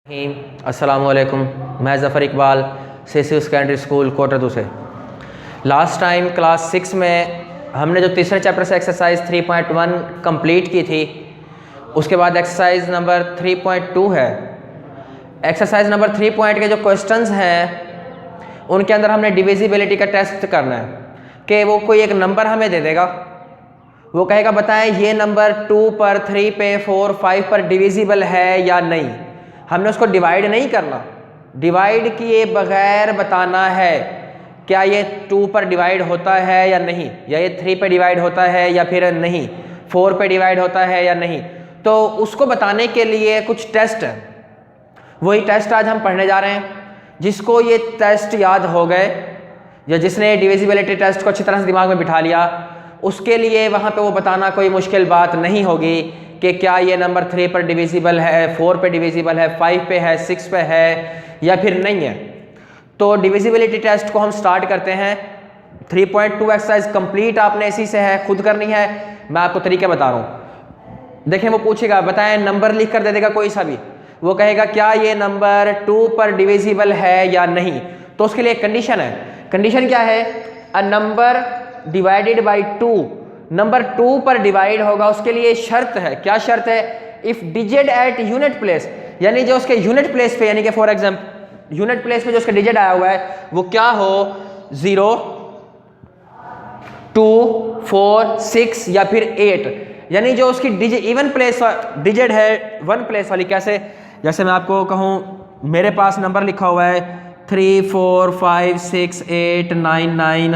अस्सलाम वालेकुम। मैं Zafar Iqbal CC secondary school Kotardu से। लास्ट टाइम क्लास 6 में हमने जो तीसरे चैप्टर से एक्सरसाइज 3.1 कंप्लीट की थी, उसके बाद एक्सरसाइज नंबर 3.2 है। एक्सरसाइज नंबर 3 के जो क्वेश्चंस हैं उनके अंदर हमने डिविजिबिलिटी का टेस्ट करना है कि वो कोई एक नंबर हमें दे देगा, वो कहेगा बताएं ये नंबर 2 पर, 3 पे, 4, 5 पर डिविजिबल है या नहीं। हमने उसको डिवाइड नहीं करना, डिवाइड किए बगैर बताना है क्या ये 2 पर डिवाइड होता है या नहीं, या ये 3 पे डिवाइड होता है या फिर नहीं, 4 पे डिवाइड होता है या नहीं। तो उसको बताने के लिए कुछ टेस्ट है, वही टेस्ट आज हम पढ़ने जा रहे हैं। जिसको ये टेस्ट याद हो गए या जिसने डिविजिबिलिटी टेस्ट को अच्छी तरह से दिमाग में बिठा लिया, उसके लिए वहाँ पे वो बताना कोई मुश्किल बात नहीं होगी कि क्या ये नंबर 3 पर डिविजिबल है, 4 पे डिविजिबल है, 5 पे है, 6 पे है या फिर नहीं है। तो डिविजिबिलिटी टेस्ट को हम स्टार्ट करते हैं। 3.2 एक्सरसाइज कंप्लीट आपने इसी से है, खुद करनी है। मैं आपको तरीके बता रहा हूँ। देखें वो पूछेगा बताएं, नंबर लिख कर दे देगा कोई सा भी, वो कहेगा क्या ये नंबर 2 पर डिविजिबल है या नहीं। तो उसके लिए एक कंडीशन है। कंडीशन क्या है? A number divided by 2, number 2 पर डिवाइड होगा, उसके लिए शर्त है। क्या शर्त है? If digit at unit place, यानी जो उसके यूनिट प्लेस पे, यानी कि फॉर एग्जाम्पल यूनिट प्लेस पे जो उसका डिजिट आया हुआ है वो क्या हो, 0, 2, 4, 6 या फिर 8। यानी जो उसकी डिजिट इवन प्लेस डिजिट है 1 प्लेस वाली। कैसे? जैसे मैं आपको कहूँ मेरे पास नंबर लिखा हुआ है 3, 4, 5, 6, 8, 9, 9,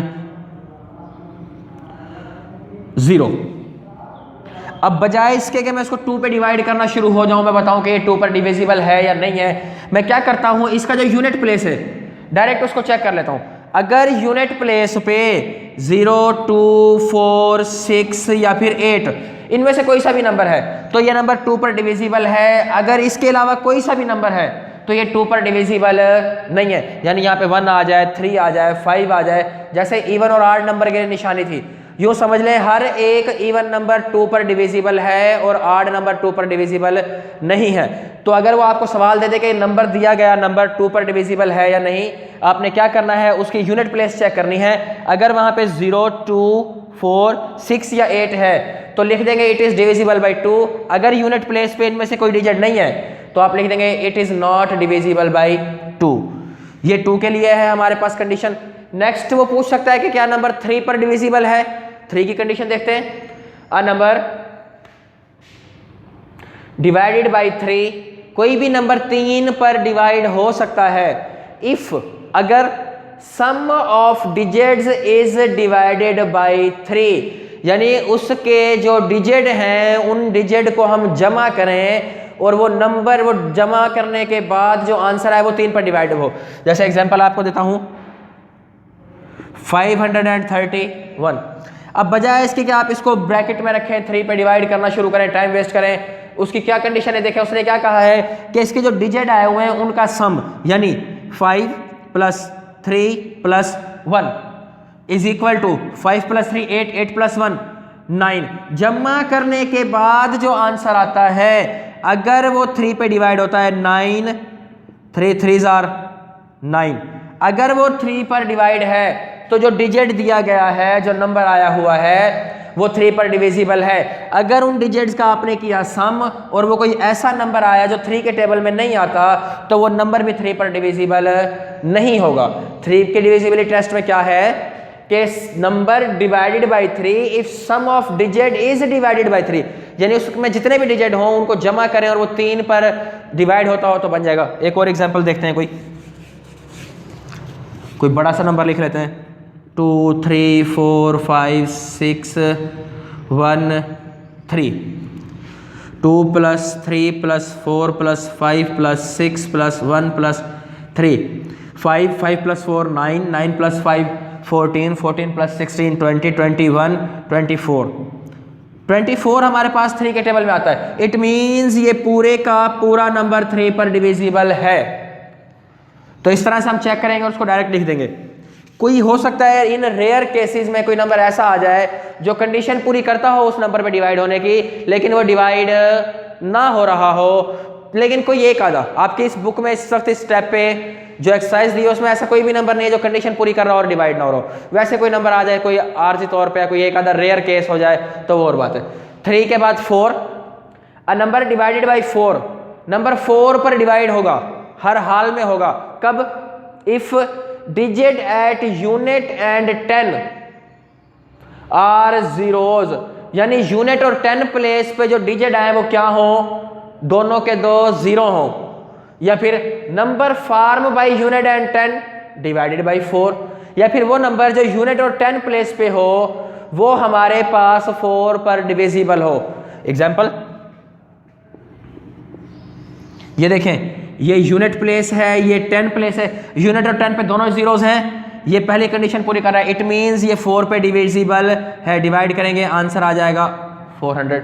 0। अब बजाय इसके कि मैं इसको 2 पे डिवाइड करना शुरू हो जाऊं, मैं बताऊं कि ये 2 पर डिविजिबल है या नहीं है, मैं क्या करता हूं, इसका जो यूनिट प्लेस है डायरेक्ट उसको चेक कर लेता हूं। अगर यूनिट प्लेस पे 0, 2, 4, 6 या फिर 8 इनमें से कोई सा भी नंबर है तो ये नंबर 2 पर डिविजिबल है। अगर इसके अलावा कोई सा भी नंबर है तो ये 2 पर डिविजिबल नहीं है। यानी यहाँ पे 1 आ जाए, 3 आ जाए, 5 आ जाए, जैसे इवन और ऑड नंबर की निशानी थी, यूँ समझ लें हर एक इवन नंबर 2 पर डिविजिबल है और ऑड नंबर 2 पर डिविजिबल नहीं है। तो अगर वो आपको सवाल दे दे कि नंबर दिया गया नंबर 2 पर डिविजिबल है या नहीं, आपने क्या करना है, उसकी यूनिट प्लेस चेक करनी है। अगर वहाँ पे 0, 2, 4, 6 या 8 है तो लिख देंगे इट इज़ डिविजिबल बाई 2। अगर यूनिट प्लेस पे इनमें से कोई डिजिट नहीं है तो आप लिख देंगे it is not divisible by 2। ये 2 के लिए है हमारे पास कंडीशन। नेक्स्ट वो पूछ सकता है कि क्या नंबर 3 पर डिविजिबल है। 3 की कंडीशन देखते हैं। अ नंबर डिवाइडेड बाई 3, कोई भी नंबर 3 पर डिवाइड हो सकता है इफ, अगर sum of digits is divided by 3, यानी उसके जो डिजिट हैं उन डिजिट को हम जमा करें और वो नंबर वो जमा करने के बाद जो आंसर है वो 3 पर डिवाइड हो। जैसे एग्जांपल आपको देता हूं 531। अब बजाय इसके कि आप इसको ब्रैकेट में रखें, 3 पे डिवाइड करना शुरू करें, टाइम वेस्ट करें, उसकी क्या कंडीशन है देखें। उसने क्या कहा है कि इसके जो डिजिट आए हुए हैं उनका सम, यानी 5 + 3 + 1 इज इक्वल टू 5 + 3 8, 8 + 1 9। जमा करने के बाद जो आंसर आता है अगर वो 3 पे डिवाइड होता है 9, 3 3s are 9। अगर वो 3 पर डिवाइड है तो जो डिजिट दिया गया है, जो नंबर आया हुआ है वो 3 पर डिविजिबल है। अगर उन डिजिट्स का आपने किया सम और वो कोई ऐसा नंबर आया जो 3 के टेबल में नहीं आता तो वो नंबर भी 3 पर डिविजिबल नहीं होगा। 3 के डिविजिबिलिटी टेस्ट में क्या है कि number divided by 3 if sum of digit is divided by 3, यानी उसमें जितने भी डिजिट हों उनको जमा करें और वो 3 पर डिवाइड होता हो तो बन जाएगा। एक और एग्जाम्पल देखते हैं, कोई बड़ा सा नंबर लिख लेते हैं 2, 3, 4, 5, 6, 1, 3। 2 + 3 + 4 + 5 + 6 + 1 + 3, 5 + 4 9, 9 + 5 14, 14 + 16 20, 21 24। 24 हमारे पास 3 के टेबल में आता है। इट मीन्स ये पूरे का पूरा नंबर 3 पर डिविजिबल है। तो इस तरह से हम चेक करेंगे और उसको डायरेक्ट लिख देंगे। कोई हो सकता है इन रेयर केसेस में कोई नंबर ऐसा आ जाए जो कंडीशन पूरी करता हो उस नंबर पे डिवाइड होने की, लेकिन वो डिवाइड ना हो रहा हो, लेकिन कोई एक आधा आपकी इस बुक में इस वक्त इस स्टेप पे जो एक्सरसाइज दी है उसमें ऐसा कोई भी नंबर नहीं है जो कंडीशन पूरी कर रहा हो और डिवाइड ना हो रहा हो। वैसे कोई नंबर आ जाए, कोई आर्जी तौर पे कोई एक आधा रेयर केस हो जाए तो वो और बात है। 3 के बाद 4, a number divided by 4, number 4 पर डिवाइड होगा, हर हाल में होगा। कब? If digit at unit and 10 are zeros, यानी यूनिट और 10 प्लेस पे जो डिजिट आए वो क्या हो? दोनों के दो जीरो हो। या फिर number form by unit and 10 divided by 4, या फिर वो नंबर जो यूनिट और 10 प्लेस पे हो वो हमारे पास 4 पर डिविजिबल हो। एग्जांपल ये देखें, ये यूनिट प्लेस है, ये 10 प्लेस है, यूनिट और 10 पे दोनों जीरोज हैं। ये पहली कंडीशन पूरी कर रहा है, इट मींस ये 4 पे डिविजिबल है। डिवाइड करेंगे आंसर आ जाएगा 400।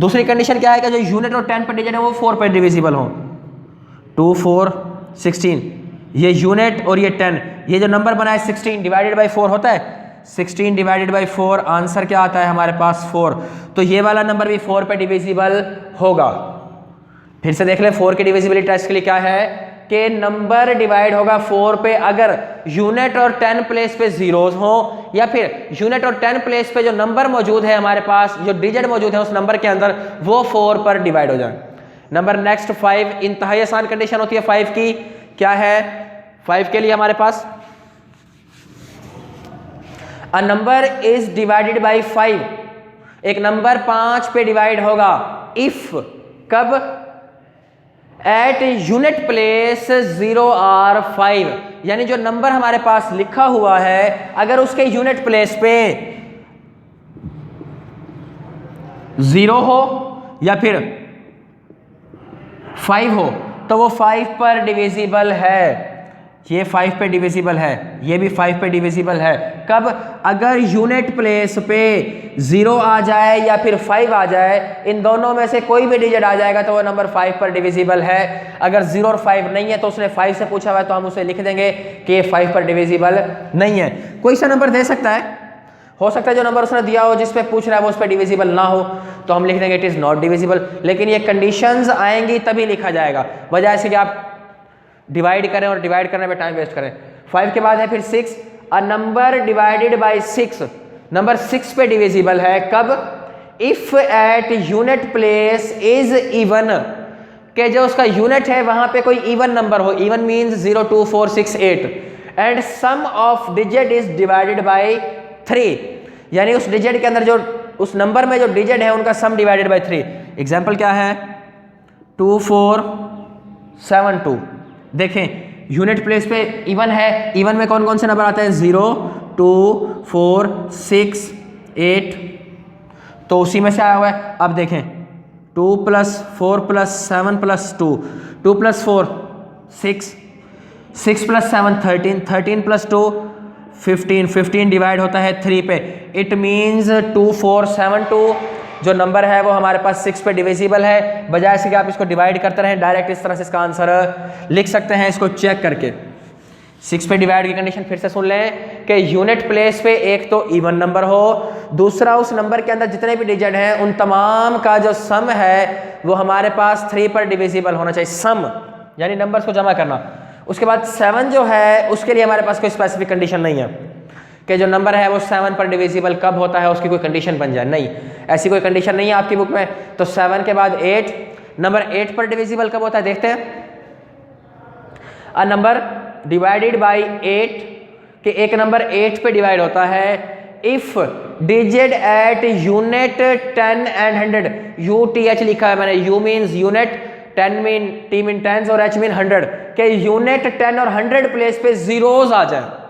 दूसरी कंडीशन क्या है कि जो यूनिट और 10 पे डिजिट है वो 4 पे डिविजिबल हो। 2 4 16, ये यूनिट और ये 10, ये जो नंबर बना है 16 डिवाइडेड बाई 4 होता है। 16 डिवाइडेड बाई 4 आंसर क्या आता है हमारे पास 4। तो ये वाला नंबर भी 4 पे डिविजिबल होगा। फिर से देख ले, 4 की डिविजिबिलिटी टेस्ट के लिए क्या है कि नंबर डिवाइड होगा 4 पे अगर यूनिट और 10 प्लेस पे जीरोज हो, या फिर यूनिट और 10 प्लेस पे जो नंबर मौजूद है हमारे पास, जो डिजिट मौजूद है उस नंबर के अंदर, वो 4 पर डिवाइड हो जाए। नंबर नेक्स्ट 5, इंतहाई आसान कंडीशन होती है 5 की। क्या है 5 के लिए हमारे पास? A number is divided by 5, एक नंबर 5 पे डिवाइड होगा इफ, कब? एट यूनिट प्लेस 0 और 5, यानी जो नंबर हमारे पास लिखा हुआ है अगर उसके यूनिट प्लेस पे 0 हो या फिर 5 हो तो वो 5 पर डिविजिबल है। ये 5 पे डिविजिबल है, ये भी 5 पे डिविजिबल है। कब? अगर यूनिट प्लेस पे 0 आ जाए या फिर 5 आ जाए, इन दोनों में से कोई भी डिजिट आ जाएगा तो वो नंबर 5 पर डिविजिबल है। अगर 0 और 5 नहीं है तो उसने 5 से पूछा हुआ है तो हम उसे लिख देंगे कि 5 पर डिविजिबल नहीं है। कोई सा नंबर दे सकता है, हो सकता है जो नंबर उसने दिया हो जिस पे पूछ रहा है वो उस पर डिविजिबल ना हो तो हम लिख देंगे इट इज नॉट डिविजिबल। लेकिन ये कंडीशंस आएंगी तभी लिखा जाएगा, बजाय से कि आप डिवाइड करें और डिवाइड करने में टाइम वेस्ट करें। 5 के बाद है फिर 6, a number divided by 6, number 6 पे डिविजिबल है। कब? If at unit place is even, के जो उसका यूनिट है वहां पे कोई इवन नंबर हो। Even means 0 2 4 6 8 and sum of digit is divided by 3, यानी उस डिजिट के अंदर जो उस नंबर में जो डिजिट है उनका सम डिवाइडेड बाय 3। एग्जांपल क्या है? 2 4 7 2। देखें यूनिट प्लेस पे इवन है, इवन में कौन कौन से नंबर आते हैं? 0 2 4 6 8, तो उसी में से आया हुआ है। अब देखें 2 + 4 + 7 + 2, 2 + 4 6, 6 + 7 13, 13 + 2 15, 15 डिवाइड होता है 3 पे। इट मीन्स 2 4 7 2 जो नंबर है वो हमारे पास 6 पे डिविजिबल है। बजाय से कि आप इसको डिवाइड करते रहें, डायरेक्ट इस तरह से इसका आंसर लिख सकते हैं इसको चेक करके। 6 पे डिवाइड की कंडीशन फिर से सुन लें कि यूनिट प्लेस पे एक तो इवन नंबर हो, दूसरा उस नंबर के अंदर जितने भी डिजिट हैं उन तमाम का जो सम है वो हमारे पास 3 पर डिविजिबल होना चाहिए। सम यानी नंबर्स को जमा करना। उसके बाद 7 जो है उसके लिए हमारे पास कोई स्पेसिफिक कंडीशन नहीं है कि जो नंबर है वो 7 पर डिविजिबल कब होता है, उसकी कोई कंडीशन बन जाए, नहीं, ऐसी कोई कंडीशन नहीं है आपकी बुक में। तो 7 के बाद 8, नंबर 8 पर डिविजिबल कब होता है देखते हैं। अ नंबर डिवाइडेड बाय 8, कि एक नंबर 8 पे डिवाइड होता है if digit at unit 10 and 100। UTH लिखा है मैंने, U means unit, 10 mean T mean tens और H मीन 100, के यूनिट 10 और 100 प्लेस पे जीरोज आ जाए।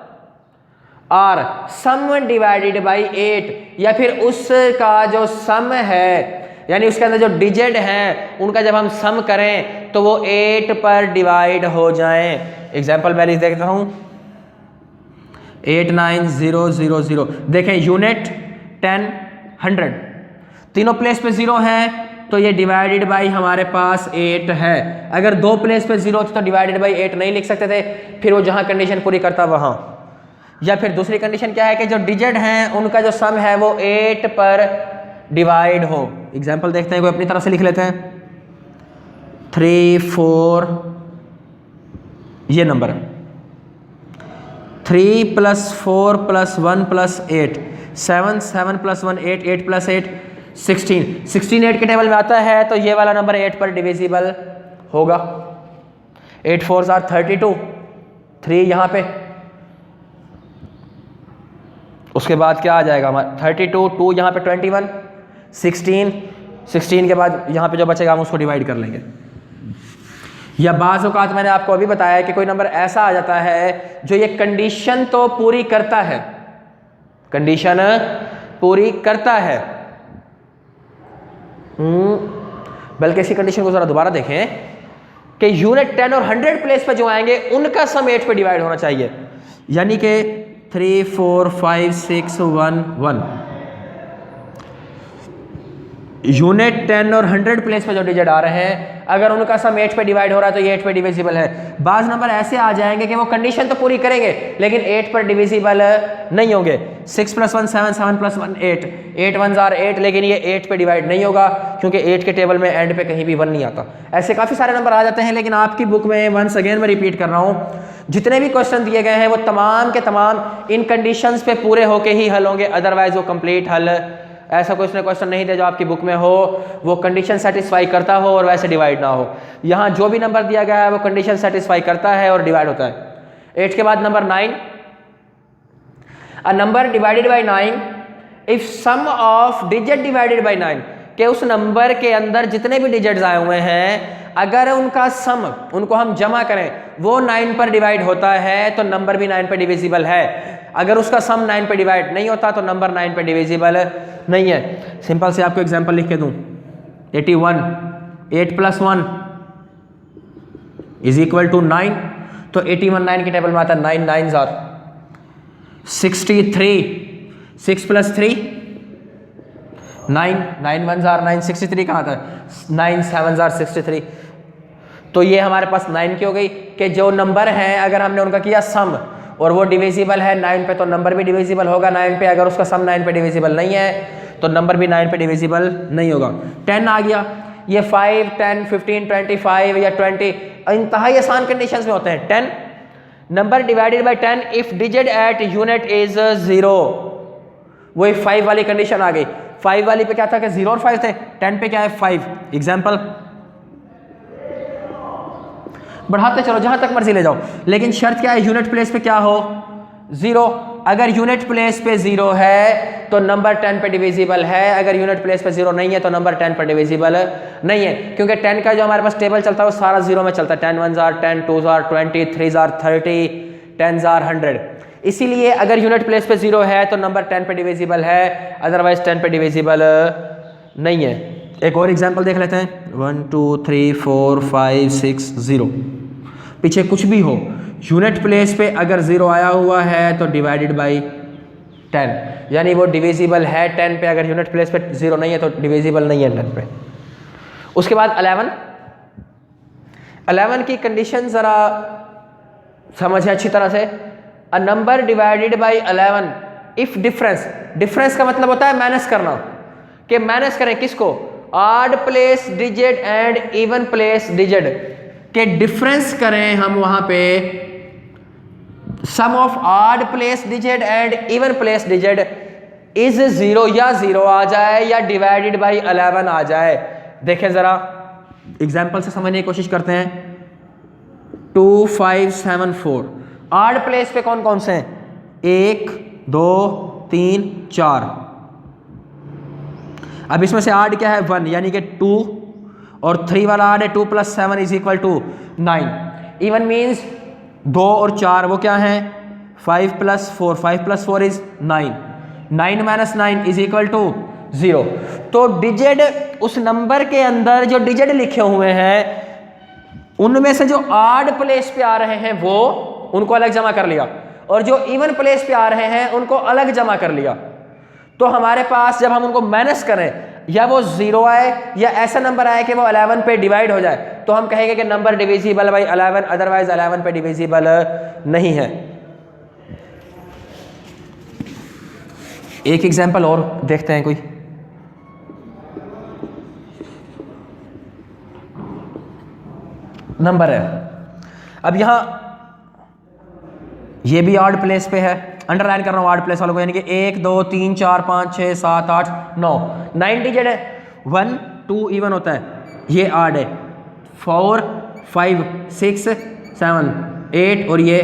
और सम डिवाइडेड बाई 8, या फिर उसका जो सम है यानी उसके अंदर जो डिजिट हैं उनका जब हम सम करें तो वो 8 पर डिवाइड हो जाएं। एग्जाम्पल मैं लिख देता हूं 8 9 0 0 0। देखें यूनिट 10 100 तीनों प्लेस पे 0 है तो ये डिवाइडेड बाई हमारे पास 8 है। अगर 2 प्लेस पे 0 होती तो डिवाइडेड बाई 8 नहीं लिख सकते थे, फिर वो जहां कंडीशन पूरी करता वहां। या फिर दूसरी कंडीशन क्या है कि जो डिजिट हैं उनका जो सम है वो 8 पर डिवाइड हो। एग्जाम्पल देखते हैं, कोई अपनी तरफ से लिख लेते हैं। 3 4, ये नंबर है 3 + 4 + 1 + 8 7 7 + 1 8 8 + 8 16 16 8 के टेबल में आता है, तो ये वाला नंबर 8 पर डिविजिबल होगा। 8 4 आर 32, 3 यहाँ पे, उसके बाद क्या आ जाएगा हमारा 32, 2 यहाँ पे 21, 16 के बाद यहाँ पे जो बचेगा हम उसको डिवाइड कर लेंगे। या बाज़ औक़ात मैंने आपको अभी बताया कि कोई नंबर ऐसा आ जाता है जो ये कंडीशन तो पूरी करता है, कंडीशन पूरी करता है, बल्कि इसी कंडीशन को ज़रा दोबारा देखें कि यूनिट 10 और 100 प्लेस पे जो आएंगे उनका सम 8 पे डिवाइड होना चाहिए, यानी कि 3 4 5 6 1 1। यूनिट 10 और 100 प्लेस पे जो डिजिट आ रहे हैं अगर उनका सम 8 पे डिवाइड हो रहा है तो ये 8 पे डिविजिबल है। बाज़ नंबर ऐसे आ जाएंगे कि वो कंडीशन तो पूरी करेंगे लेकिन 8 पर डिविजिबल नहीं होंगे। 6 + 1 7, 7 + 1 8, 8 1 आर 8, लेकिन ये 8 पे डिवाइड नहीं होगा क्योंकि 8 के टेबल में एंड पे कहीं भी 1 नहीं आता। ऐसे काफ़ी सारे नंबर आ जाते हैं, लेकिन आपकी बुक में वंस अगेन मैं रिपीट कर रहा हूँ, जितने भी क्वेश्चन दिए गए हैं वो तमाम के तमाम इन कंडीशंस पे पूरे होके ही हल होंगे, अदरवाइज वो कंप्लीट हल ऐसा कुछ ना क्वेश्चन नहीं थे जो आपकी बुक में हो वो कंडीशन सेटिस्फाई करता हो और वैसे डिवाइड ना हो। यहाँ जो भी नंबर दिया गया है वो कंडीशन सेटिस्फाई करता है और डिवाइड होता है। 8 के बाद number 9, a number divided by 9 if sum of digit divided by 9, कि उस नंबर के अंदर जितने भी डिजिट्स आए हुए हैं अगर उनका सम, उनको हम जमा करें, वो 9 पर डिवाइड होता है तो नंबर भी 9 पर डिविजिबल है। अगर उसका सम 9 पे डिवाइड नहीं होता तो नंबर 9 पे डिविजिबल नहीं है। सिंपल से आपको एग्जांपल लिख के दूं, 81, 8 + 1 = 9, तो 81 9 के टेबल में आता है 9 9s आर 63, 6 + 3 9, 9 1s आर 9, 63 कहाँ था, 9 7s आर 63। तो ये हमारे पास 9 की हो गई कि जो नंबर हैं अगर हमने उनका किया सम और वो डिविजिबल है 9 पे तो नंबर भी डिविजिबल होगा 9 पे। अगर उसका सम 9 पे डिविजिबल नहीं है तो नंबर भी 9 पे डिविजिबल नहीं होगा। 10 आ गया, ये 5 10 15 25 या 20 इंतहाई आसान कंडीशंस में होते हैं। 10 number divided by 10 if digit at unit is 0, वही 5 वाली कंडीशन आ गई। 5 वाली पे क्या था कि 0 और 5 थे, 10 पे क्या है 5। एग्जाम्पल बढ़ाते चलो जहां तक मर्जी ले जाओ, लेकिन शर्त क्या है, यूनिट प्लेस पे क्या हो 0। अगर यूनिट प्लेस पे 0 है तो नंबर 10 पे डिविजिबल है, अगर यूनिट प्लेस पे 0 नहीं है तो नंबर 10 पर डिविजिबल नहीं है, क्योंकि 10 का जो हमारे पास टेबल चलता है वो सारा 0 में चलता है। 10 1s are 10, 2s are 20, 3s are 30, 10s are 100। इसीलिए अगर यूनिट प्लेस पे 0 है तो नंबर 10 पे डिविजिबल है, अदरवाइज 10 पे डिविजिबल नहीं है। एक और एग्जांपल देख लेते हैं, 1 2 3 4 5 6 0। पीछे कुछ भी हो, यूनिट प्लेस पे अगर 0 आया हुआ है तो डिवाइडेड बाई 10, यानी वो डिविजिबल है 10 पे। अगर यूनिट प्लेस पे 0 नहीं है तो डिविजिबल नहीं है 10 पे। उसके बाद 11 की कंडीशन ज़रा समझें अच्छी तरह से। अ number divided by 11 if difference, difference का मतलब होता है माइनस करना, कि माइनस करें किसको, odd place digit and even place digit, के डिफरेंस करें हम वहां पे sum of odd place digit and even place digit is 0, या 0 आ जाए या डिवाइडेड बाई 11 आ जाए। देखें जरा एग्जांपल से समझने की कोशिश करते हैं। 2 5 7 4 ऑड प्लेस पे कौन कौन से हैं, 1 2 3 4। अब इसमें से ऑड क्या है 1, यानी कि 2 और 3 वाला ऑड है 2 + 7 = 9। इवन मीन्स 2 और 4 वो क्या है 5 + 4, 5 + 4 = 9, 9 - 9 = 0। तो डिजिट उस नंबर के अंदर जो डिजिट लिखे हुए हैं उनमें से जो ऑड प्लेस पे आ रहे हैं वो उनको अलग जमा कर लिया, और जो इवन प्लेस पे आ रहे हैं उनको अलग जमा कर लिया। तो हमारे पास जब हम उनको माइनस करें, या वो 0 आए या ऐसा नंबर आए कि वो 11 पे डिवाइड हो जाए, तो हम कहेंगे कि नंबर डिविजिबल बाई 11, अदरवाइज 11 पे डिविजिबल नहीं है। एक एग्जांपल और देखते हैं कोई। नंबर है। अब यहाँ ये भी ऑड प्लेस पे है, अंडरलाइन कर रहा हूँ ऑड प्लेस वालों को, यानी कि 1 2 3 4 5 6 7 8 9 9 डिजिट है। 1 2 इवन होता है, ये ऑड है। 4 5 6 7 8 और ये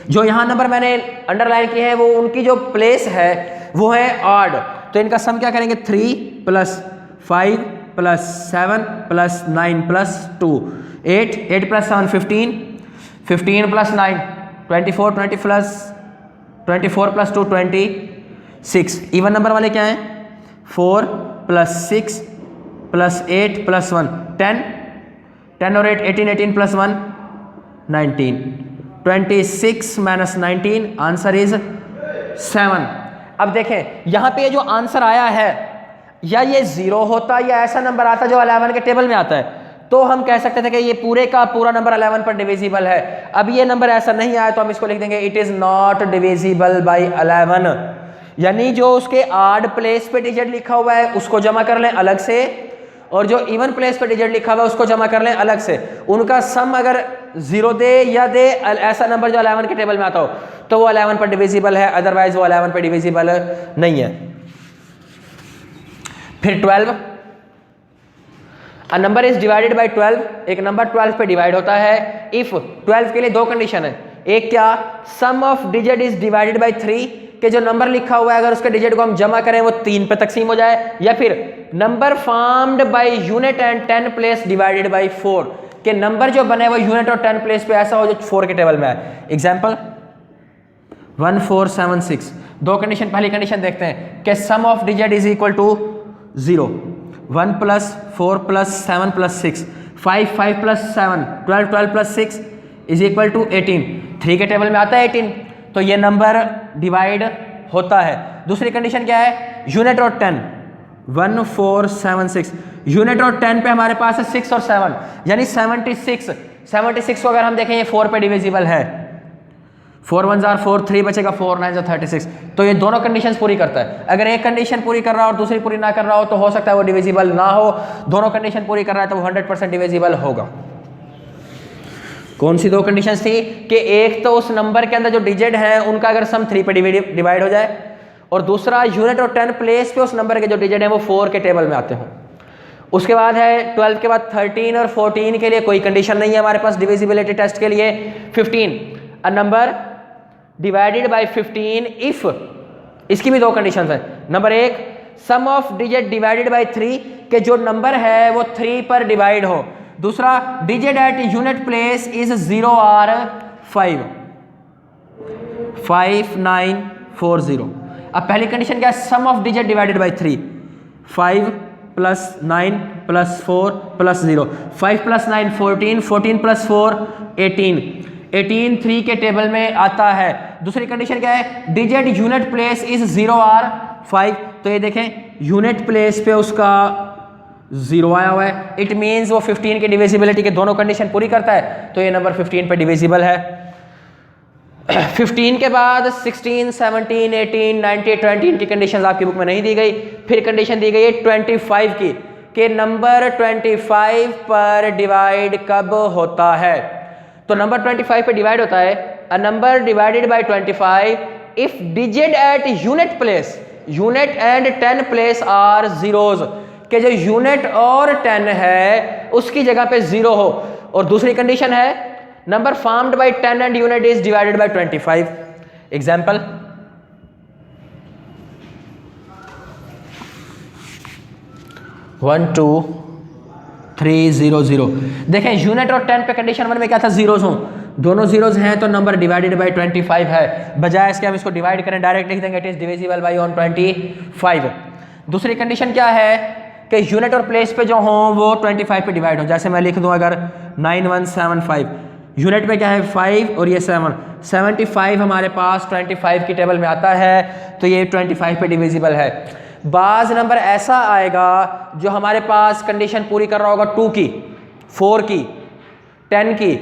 जो यहाँ नंबर मैंने अंडरलाइन किए हैं वो उनकी जो प्लेस है वो है ऑड। तो इनका सम क्या करेंगे, 3 + 5 + 7 + 9 + 2 8 8 + 7 15 15 + 9 24 24 + 2 26। इवन नंबर वाले क्या हैं, 4 + 6 + 8 + 1 10 10 और 8 18 18 + 1 19 26 - 19 आंसर इज 7। अब देखें यहाँ पे जो आंसर आया है या ये 0 होता या ऐसा नंबर आता जो 11 के टेबल में आता है तो हम कह सकते थे कि ये पूरे का पूरा नंबर 11 पर डिविजिबल है। अब ये नंबर ऐसा नहीं आया तो हम इसको लिख देंगे it is not divisible by 11, यानी जो उसके ऑड प्लेस पे डिजिट लिखा हुआ है उसको जमा कर लें अलग से और जो इवन प्लेस पे डिजिट लिखा हुआ है उसको जमा कर लें अलग से। उनका सम अगर 0 दे या दे ऐसा नंबर जो 11 के टेबल में आता हो तो वो 11 पर डिविजिबल है, अदरवाइज वो 11 पर डिविजिबल नहीं है। फिर 12, अ नंबर इज डिवाइडेड बाय 12, एक नंबर 12 पे डिवाइड होता है इफ 12 के लिए दो कंडीशन है। एक क्या, sum of digit is divided by 3, कि जो नंबर लिखा हुआ है अगर उसके डिजिट को हम जमा करें वो 3 पे तकसीम हो जाए, या फिर number formed by unit and 10 place divided by 4, कि नंबर जो बने वो यूनिट और 10 प्लेस पे ऐसा हो जो 4 के टेबल में है। एग्जांपल 1476, दो कंडीशन, पहली कंडीशन देखते हैं कि sum of digit is equal to 0, 1 + 4 + 7 + 6 5 5 + 7 12 12 + 6 is equal to 18, 3 के टेबल में आता है 18, तो ये नंबर डिवाइड होता है। दूसरी कंडीशन क्या है, यूनिट और 10, 1476, यूनिट और 10 पे हमारे पास है 6 और 7, यानी 76 को अगर हम देखें ये 4 पे डिविजिबल है, 4 1 जार 4, 3 बचेगा 4 9 जार 36, तो ये दोनों कंडीशंस पूरी करता है। अगर एक कंडीशन पूरी कर रहा हो और दूसरी पूरी ना कर रहा हो तो हो सकता है वो डिविजिबल ना हो, दोनों कंडीशन पूरी कर रहा है तो वो 100% डिविजिबल होगा। कौन सी दो कंडीशंस थी कि एक तो उस नंबर के अंदर जो डिजिट है उनका अगर सम 3 पे डिवाइड हो जाए, और दूसरा यूनिट और 10 प्लेस पे उस नंबर के जो डिजिट है वो 4 के टेबल में आते हों। उसके बाद है 12 के बाद 13 और 14 के लिए कोई कंडीशन नहीं है हमारे पास डिविजिबिलिटी टेस्ट के लिए। 15, a number divided by 15 if, इसकी भी दो कंडीशंस है। Number 1, sum of digit divided by 3, के जो नंबर है वो 3 पर डिवाइड हो। दूसरा, digit at unit place is 0 और 5 5 9 4 0। अब पहली कंडीशन क्या है, सम ऑफ डिजिट डिवाइडेड बाय 3, 5 + 9 + 4 + 0, 5 + 9 14, 14 + 4 18, 18 3 के टेबल में आता है। दूसरी कंडीशन क्या है, डिजिट यूनिट प्लेस इज 0 और 5, तो ये देखें यूनिट प्लेस पे उसका 0 आया हुआ है, इट मीन्स वो 15 की डिविजिबिलिटी के दोनों कंडीशन पूरी करता है, तो ये नंबर 15 पे डिविजिबल है। 15 के बाद 16 17 18 19 20 की कंडीशन आपकी बुक में नहीं दी गई। फिर कंडीशन दी गई है 25 की, कि नंबर 25 पर डिवाइड कब होता है। तो नंबर 25 पे डिवाइड होता है, a number divided by 25 if digit at unit place, unit and 10 place are zeros, कि जो यूनिट और 10 है उसकी जगह पे 0 हो। और दूसरी कंडीशन है number formed by 10 and unit is divided by 25। Example 1 2 3 0 0। देखें यूनिट और 10 पे कंडीशन 1 में क्या था, जीरोज हों, दोनों जीरोज हैं तो नंबर डिवाइडेड बाय 25 है, बजाय इसके हम इसको डिवाइड करें डायरेक्ट लिख देंगे it is divisible by on 25। दूसरी कंडीशन क्या है कि यूनिट और प्लेस पे जो हों वो 25 पे डिवाइड हो। जैसे मैं लिख दूं अगर 9175, यूनिट में क्या है 5 और ये 7, 75 हमारे पास 25 की टेबल में आता है, तो ये 25 पे डिविजिबल है। बाज नंबर ऐसा आएगा जो हमारे पास कंडीशन पूरी कर रहा होगा 2 की, 4 की, 10 की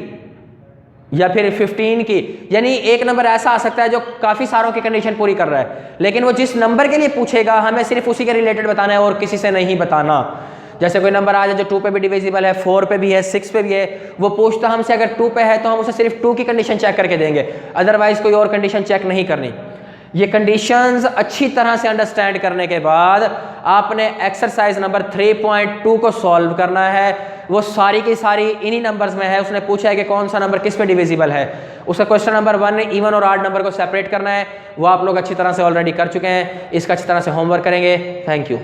या फिर 15 की, यानी एक नंबर ऐसा आ सकता है जो काफ़ी सारों की कंडीशन पूरी कर रहा है, लेकिन वो जिस नंबर के लिए पूछेगा हमें सिर्फ उसी के रिलेटेड बताना है और किसी से नहीं बताना। जैसे कोई नंबर आ जाए जो 2 पे भी डिविजिबल है, 4 पे भी है, 6 पे भी है, वो पूछता हमसे अगर 2 पे है तो हम उसे सिर्फ 2 की कंडीशन चेक करके देंगे, अदरवाइज कोई और कंडीशन चेक नहीं करनी। ये कंडीशंस अच्छी तरह से अंडरस्टैंड करने के बाद आपने एक्सरसाइज नंबर 3.2 को सॉल्व करना है। वो सारी की सारी इन्हीं नंबर्स में है। उसने पूछा है कि कौन सा नंबर किस पे डिविजिबल है। उसका क्वेश्चन नंबर 1 ने इवन और ऑड नंबर को सेपरेट करना है। वो आप लोग अच्छी तरह से ऑलरेडी कर चुके हैं। इसका अच्छी तरह से होमवर्क करेंगे। Thank you.